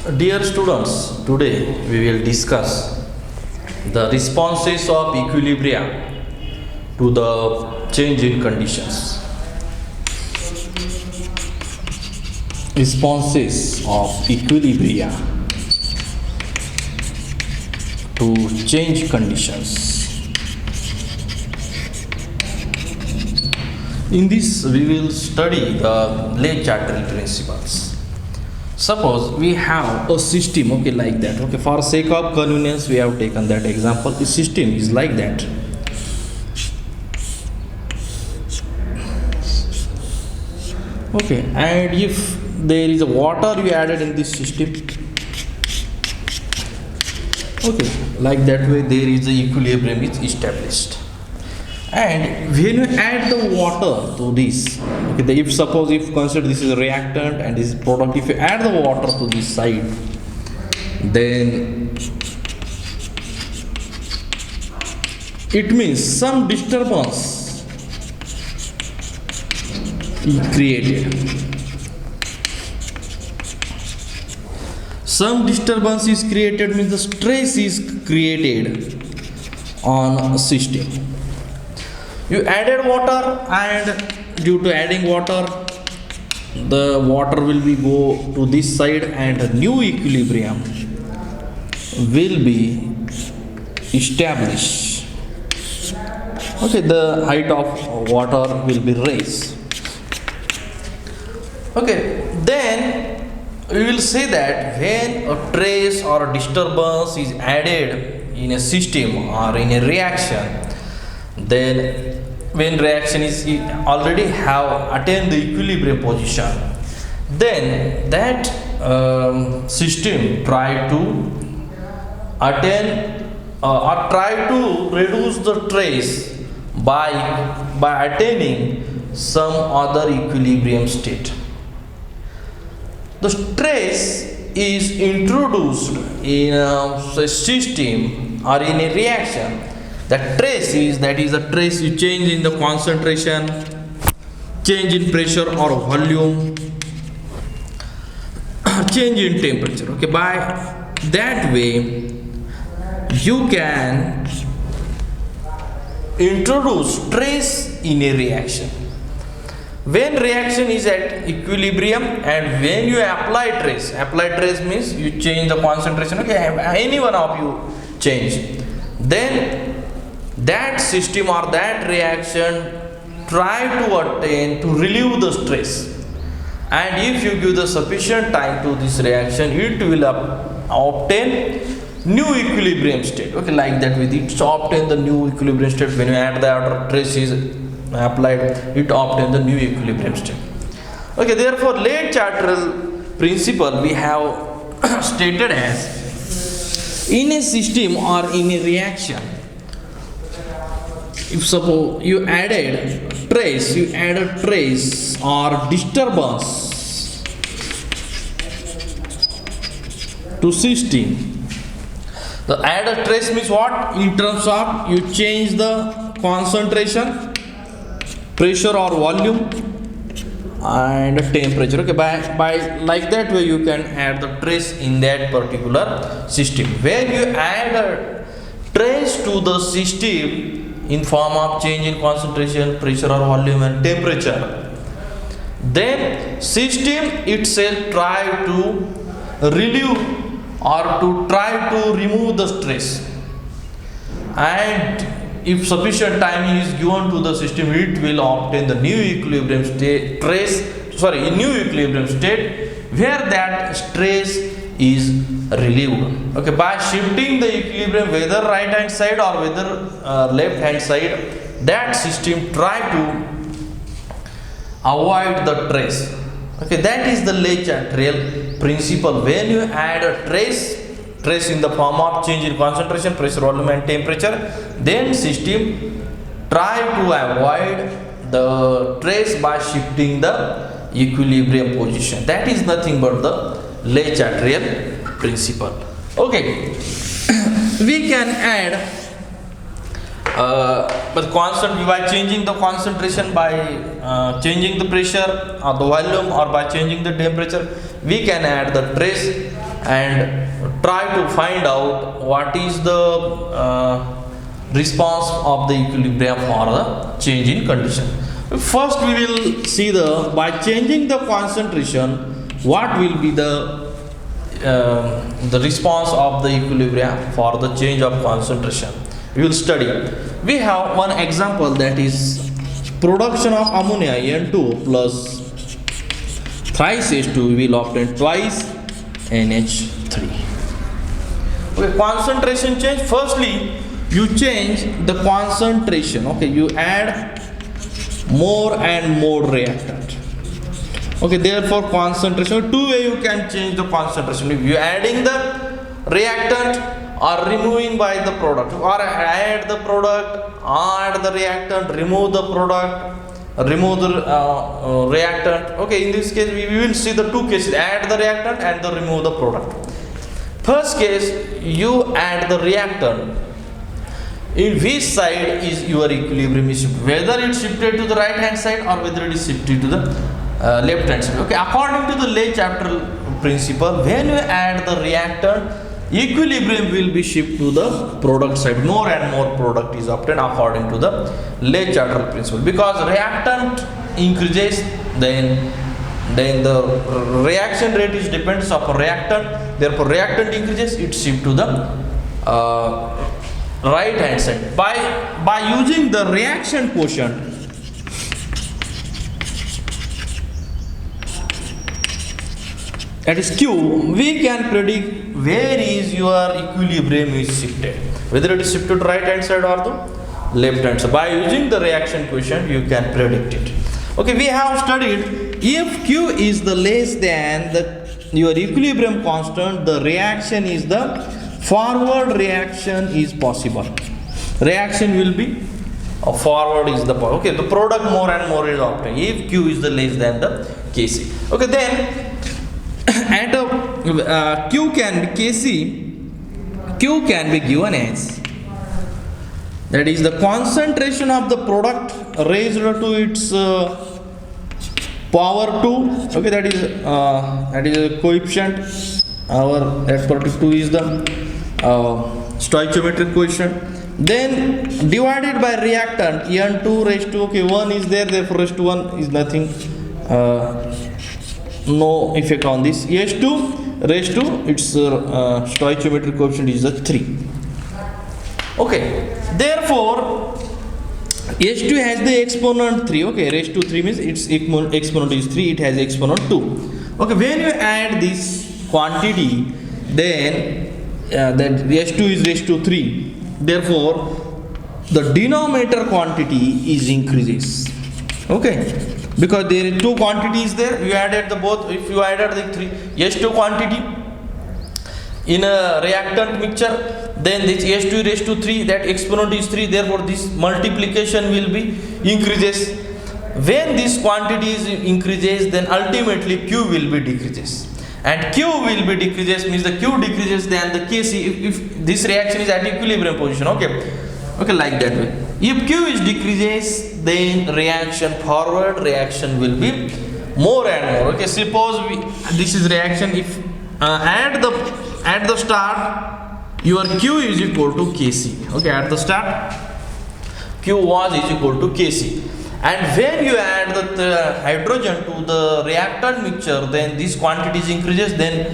Dear students, today we will discuss the responses of equilibria to the change in conditions. Responses of equilibria to change conditions. In this, we will study the Le-Chatterjee principles. Suppose we have a system, okay, like that. Okay, for sake of convenience, we have taken that example. The system is like that. Okay, and if there is a water you added in this system, okay, like that way there is a equilibrium is established. And when you add the water to this, okay, if suppose if consider this is a reactant and this is product, if you add the water to this side, then it means some disturbance is created. Some disturbance is created means the stress is created on a system. You added water, and due to adding water, the water will be go to this side and a new equilibrium will be established. Okay, the height of water will be raised. Okay, then we will say that when a trace or a disturbance is added in a system or in a reaction, then when reaction is already have attained the equilibrium position, then that system try to attain or try to reduce the trace by attaining some other equilibrium state. The stress is introduced in a system or in a reaction. That trace is a trace you change in the concentration, change in pressure or volume, change in temperature. Okay, by that way you can introduce trace in a reaction. When reaction is at equilibrium and when you apply trace means you change the concentration. Okay, any one of you change, then that system or that reaction try to attain to relieve the stress, and if you give the sufficient time to this reaction, it will obtain new equilibrium state. Okay, like that with it obtain the new equilibrium state. When you add the outer trace is applied, it obtain the new equilibrium state. Okay, therefore Le-Chatterjee principle we have stated as, in a system or in a reaction, if suppose you added trace or disturbance to system, the added trace means what? In terms of you change the concentration, pressure or volume, and temperature. Okay, by like that way you can add the trace in that particular system. When you add a trace to the system in form of change in concentration, pressure or volume and temperature, then system itself try to relieve or to try to remove the stress, and if sufficient time is given to the system, it will obtain the new equilibrium state new equilibrium state where that stress is relieved. Okay, by shifting the equilibrium whether right hand side or whether left hand side, that system try to avoid the trace. Okay, that is the Le-Chatterjee principle. When you add a trace in the form of change in concentration, pressure, volume and temperature, then system try to avoid the trace by shifting the equilibrium position. That is nothing but the Le-Chatterjee principle. Okay, we can add but constant by changing the concentration, by changing the pressure or the volume, or by changing the temperature, we can add the trace, and try to find out what is the response of the equilibrium for the change in condition. First we will see by changing the concentration, what will be the response of the equilibrium for the change of concentration. We will study. We have one example, that is production of ammonia N2 plus thrice H2 will obtain twice NH3. Okay, concentration change. Firstly, you change the concentration. Okay, you add more and more reactant. Okay, therefore concentration, two way you can change the concentration. If you adding the reactant or removing by the product, or add the product, add the reactant, remove the product, remove the reactant. Okay, in this case we will see the two cases, add the reactant and the remove the product. First case, you add the reactant. In which side is your equilibrium is shifted? Whether it's shifted to the right hand side or whether it is shifted to the left hand side. Okay, according to the Le Chaptal principle, when you add the reactant, equilibrium will be shifted to the product side. More and more product is obtained according to the Le Chaptal principle. Because reactant increases, then the reaction rate is depends upon reactant. Therefore, reactant increases, it shifts to the right hand side. By using the reaction quotient, that is Q, we can predict where is your equilibrium is shifted, whether it is shifted to right hand side or the left hand side. By using the reaction quotient, you can predict it. Okay, we have studied, if Q is the less than your equilibrium constant, the reaction is the forward reaction is possible. Reaction will be forward is the okay. The product more and more is obtained if Q is the less than the Kc. Okay, then at Q can be Kc. Q can be given as, that is the concentration of the product raised to its power 2. Okay, that is a coefficient. That particular 2 is the stoichiometric coefficient. Then divided by reactant N2 raised to 1 is there, therefore raised to 1 is nothing, no effect on this. H2 raised to its stoichiometric coefficient is 3. Okay, therefore H2 has the exponent 3. Okay, raised to 3 means its exponent is 3, it has exponent 2. Okay, when you add this quantity, then that H2 is raised to 3. Therefore, the denominator quantity is increases. Okay, because there are two quantities there. You added the both. If you added the 3 H2 quantity in a reactant mixture, then this H2 raised to 3, that exponent is 3. Therefore, this multiplication will be increases. When this quantity is increases, then ultimately Q will be decreases. And Q will be decreases means the Q decreases, then the Kc, if this reaction is at equilibrium position. Okay, like that way. If Q is decreases, then reaction forward reaction will be more and more. Okay, suppose this is reaction. If at the start your Q is equal to Kc. Okay, at the start Q is equal to Kc. And when you add the hydrogen to the reactant mixture, then this quantity increases, then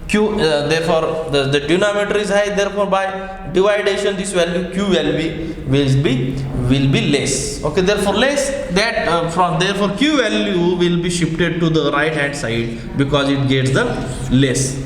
Q, therefore the denominator is high, therefore by dividation this value Q will be less. Okay, therefore less, that therefore Q value will be shifted to the right hand side because it gets the less.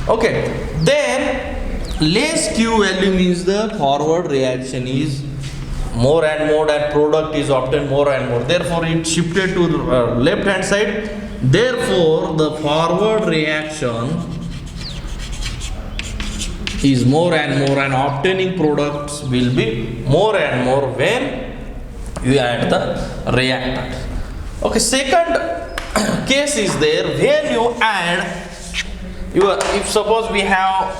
Okay, then less Q value means the forward reaction is more and more, and product is obtained more and more. Therefore, it shifted to the left hand side. Therefore, the forward reaction is more and more, and obtaining products will be more and more when you add the reactant. Okay, second case is there when you add if suppose we have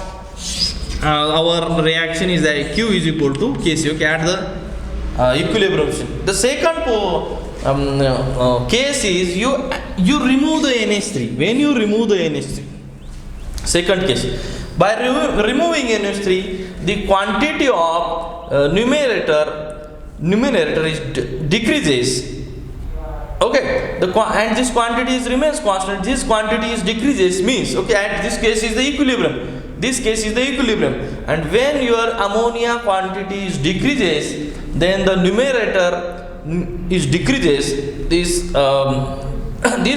our reaction is that Q is equal to Kc. Okay, at the equilibrium. The second case is you remove the NH3. When you remove the NH3, Second case, by removing NH3, the quantity of numerator is decreases. Okay, and this quantity is remains constant. This quantity is decreases means, okay, at this case is the equilibrium. This case is the equilibrium, and when your ammonia quantity is decreases, then the numerator is decreases. This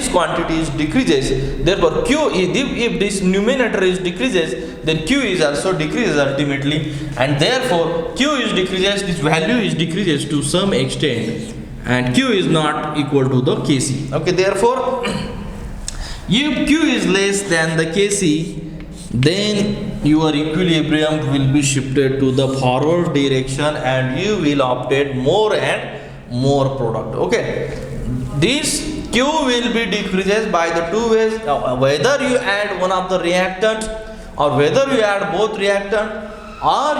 quantity is decreases. Therefore, Q is, if this numerator is decreases, then Q is also decreases ultimately, and therefore Q is decreases. This value is decreases to some extent, and Q is not equal to the Kc. Okay, therefore, if Q is less than the Kc, then your equilibrium will be shifted to the forward direction, and you will obtain more and more product. Okay, this Q will be decreases by the two ways, whether you add one of the reactants or whether you add both reactant, or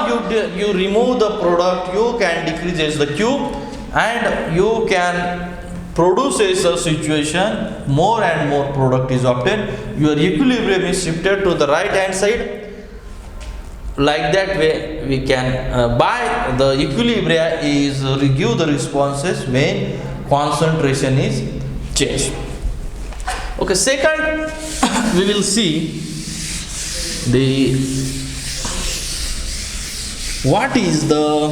you remove the product, you can decreases the Q, and you can produces a situation more and more product is obtained. Your equilibrium is shifted to the right hand side. Like that way we can by the equilibria is give the responses when concentration is changed. Okay, second we will see the what is the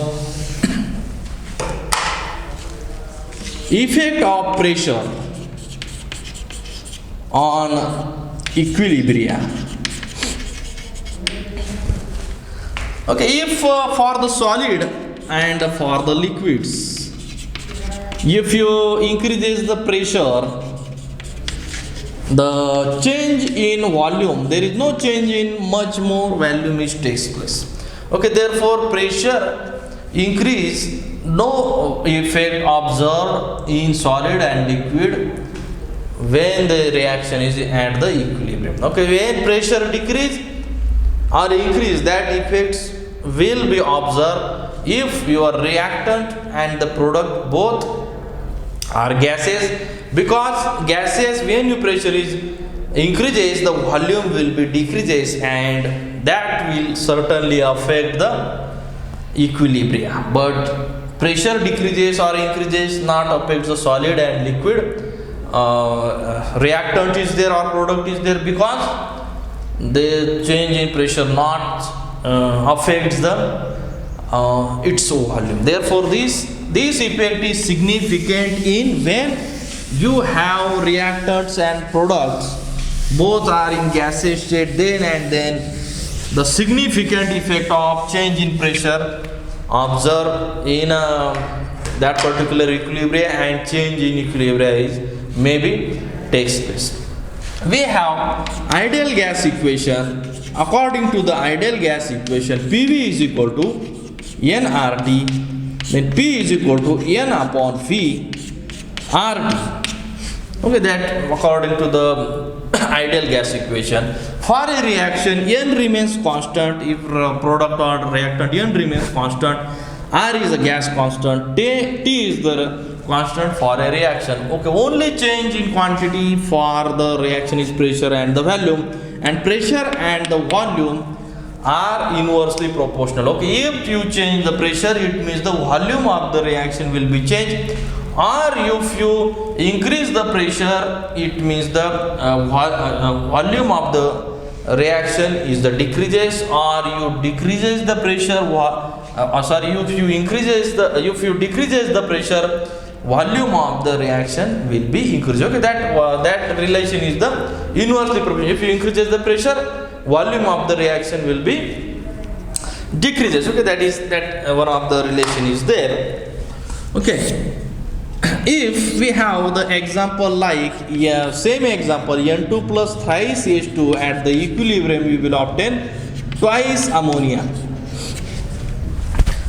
effect of pressure on equilibria. Okay, if for the solid and for the liquids, if you increases the pressure, the change in volume, there is no change in much more volume is takes place. Okay, therefore pressure increase, no effect observed in solid and liquid when the reaction is at the equilibrium. Okay, when pressure decrease or increase, that effects will be observed if your reactant and the product both are gases, because gases, when your pressure is increases, the volume will be decreases, and that will certainly affect the equilibria. But pressure decreases or increases not affects the solid and liquid. Reactant is there or product is there, because the change in pressure not affects the its volume. Therefore, this effect is significant in when you have reactants and products both are in gaseous state, then and then the significant effect of change in pressure observed in that particular equilibria and change in equilibria is maybe takes place. We have ideal gas equation. According to the ideal gas equation, PV is equal to nRT, then P is equal to N upon V RT. Okay, that according to the ideal gas equation. For a reaction, N remains constant. If product or reactant, N remains constant. R is a gas constant. T is the constant for a reaction. Okay, only change in quantity for the reaction is pressure and the volume, and pressure and the volume are inversely proportional. Okay, if you change the pressure, it means the volume of the reaction will be changed, or if you increase the pressure, it means the volume of the reaction is the decreases, or you decreases the pressure if you decreases the pressure, volume of the reaction will be increased. Okay, that relation is the inversely proportional. If you increases the pressure, volume of the reaction will be decreases. Okay, that one of the relation is there. Okay, if we have the example like same example, N2 plus thrice H2 at the equilibrium, we will obtain twice ammonia.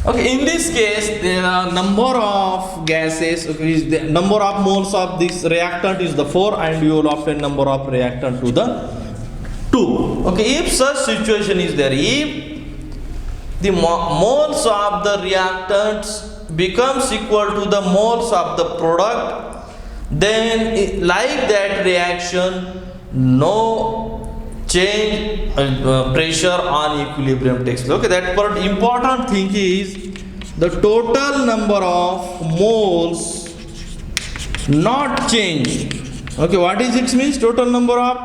Okay, in this case, there are number of gases. Okay, the number of moles of this reactant is the 4, and you will obtain number of reactant to the 2. Okay, if such situation is there, if the moles of the reactants becomes equal to the moles of the product, then like that reaction, no change pressure on equilibrium takes place. Okay, that part important thing is the total number of moles not changed. Okay, what is it means? Total number of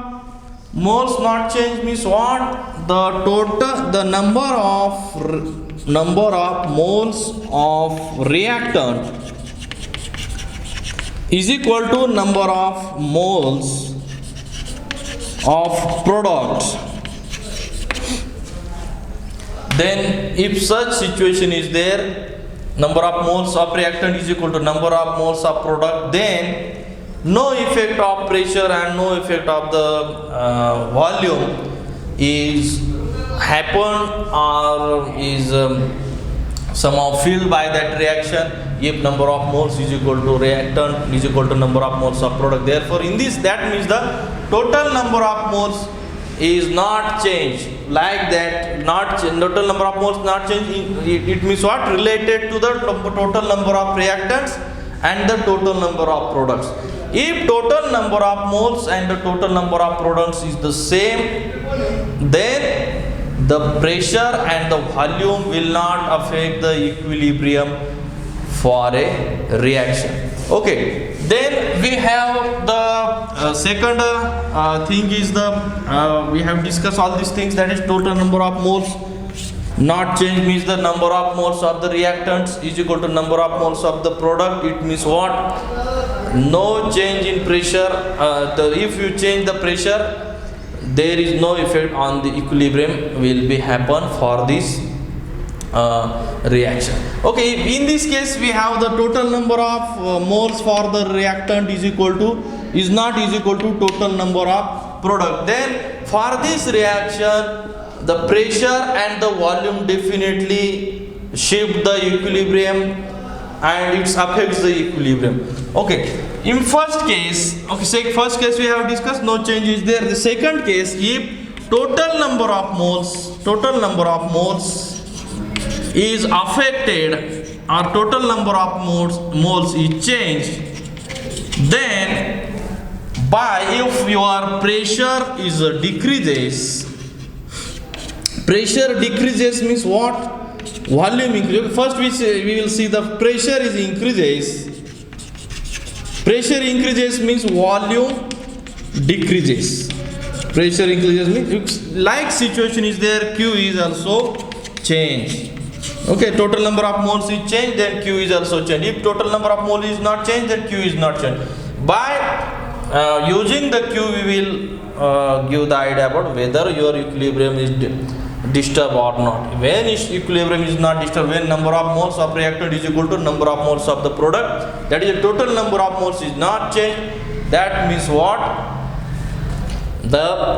moles not changed means what? The number of moles of reactant is equal to number of moles of product. Then if such situation is there, number of moles of reactant is equal to number of moles of product, then no effect of pressure and no effect of the volume is happen or is somehow filled by that reaction if number of moles is equal to reactant is equal to number of moles of product. Therefore in this, that means the total number of moles is not changed, like that, total number of moles not changed. It means what? Related to the total number of reactants and the total number of products. If total number of moles and the total number of products is the same, then the pressure and the volume will not affect the equilibrium for a reaction. Okay, then we have the second thing is we have discussed all these things, that is total number of moles not change means the number of moles of the reactants is equal to number of moles of the product. It means what? No change in pressure. If you change the pressure, there is no effect on the equilibrium will be happen for this reaction. Okay, in this case we have the total number of moles for the reactant is not equal to total number of product. Then for this reaction, the pressure and the volume definitely shift the equilibrium and it affects the equilibrium. Okay, in first case, first case we have discussed, no change is there. The second case, if total number of moles is affected or total number of moles is changed, then if your pressure is decreases, pressure decreases means what? Volume increases. First we will see the pressure is increases. Pressure increases means volume decreases. Pressure increases means like situation is there, Q is also changed. Okay, total number of moles is changed, then Q is also changed. If total number of moles is not changed, then Q is not changed. By using the Q, we will give the idea about whether your equilibrium is disturbed or not. When equilibrium is not disturbed, when number of moles of reactant is equal to number of moles of the product, that is the total number of moles is not changed, that means what?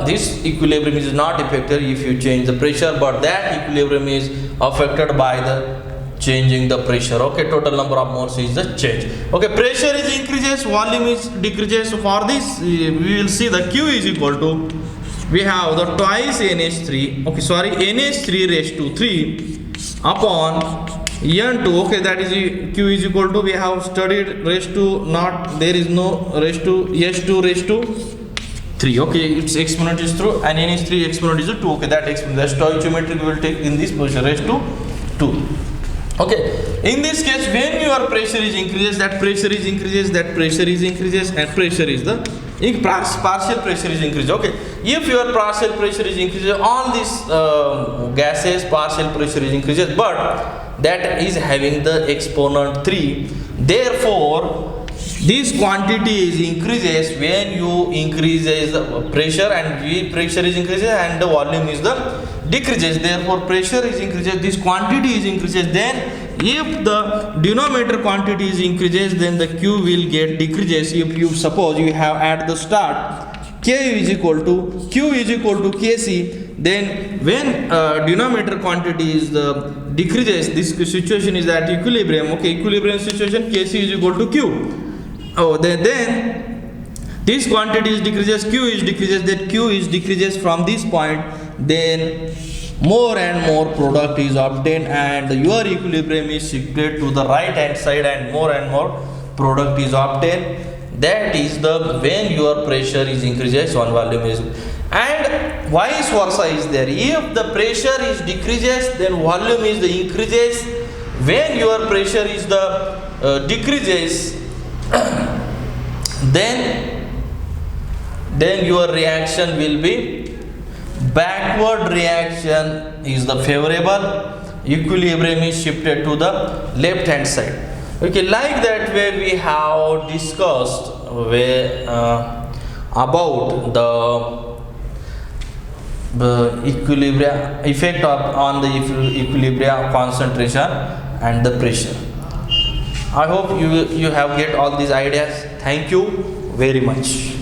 This equilibrium is not affected if you change the pressure, but that equilibrium is affected by the changing the pressure. Okay, total number of moles is the change. Okay, pressure is increases, volume is decreases. So for this we will see the Q is equal to, we have the twice NH3, NH3 raised to 3 upon N2. Okay, that is Q is equal to, we have studied raised to, not there is no raised to, S2 raised to 3. Okay, its exponent is through and NH3 exponent is 2. Okay, that exponent, the stoichiometry we will take in this position, raised to 2. Okay, in this case when your pressure is increases, that pressure is increases, that pressure is increases, and pressure is the partial pressure is increased. Okay, if your partial pressure is increases, all these gases partial pressure is increases, but that is having the exponent 3. Therefore this quantity is increases when you increases the pressure, and pressure is increases and the volume is the decreases. Therefore pressure is increases, this quantity is increases. Then if the denominator quantity is increases, then the Q will get decreases. If you suppose you have at the start K is equal to Q is equal to Kc, then when denominator quantity is decreases, this situation is at equilibrium. Okay, equilibrium situation, Kc is equal to Q. Then this quantity is decreases, Q is decreases, that Q is decreases from this point, then more and more product is obtained and your equilibrium is shifted to the right hand side and more product is obtained. That is the when your pressure is increases, one volume is, and vice versa is there. If the pressure is decreases, then volume is the increases. When your pressure is the decreases, then your reaction will be backward reaction is the favorable. Equilibrium is shifted to the left hand side. Okay, like that way we have discussed about the equilibrium effect on the equilibrium, concentration and the pressure. I hope you have get all these ideas. Thank you very much.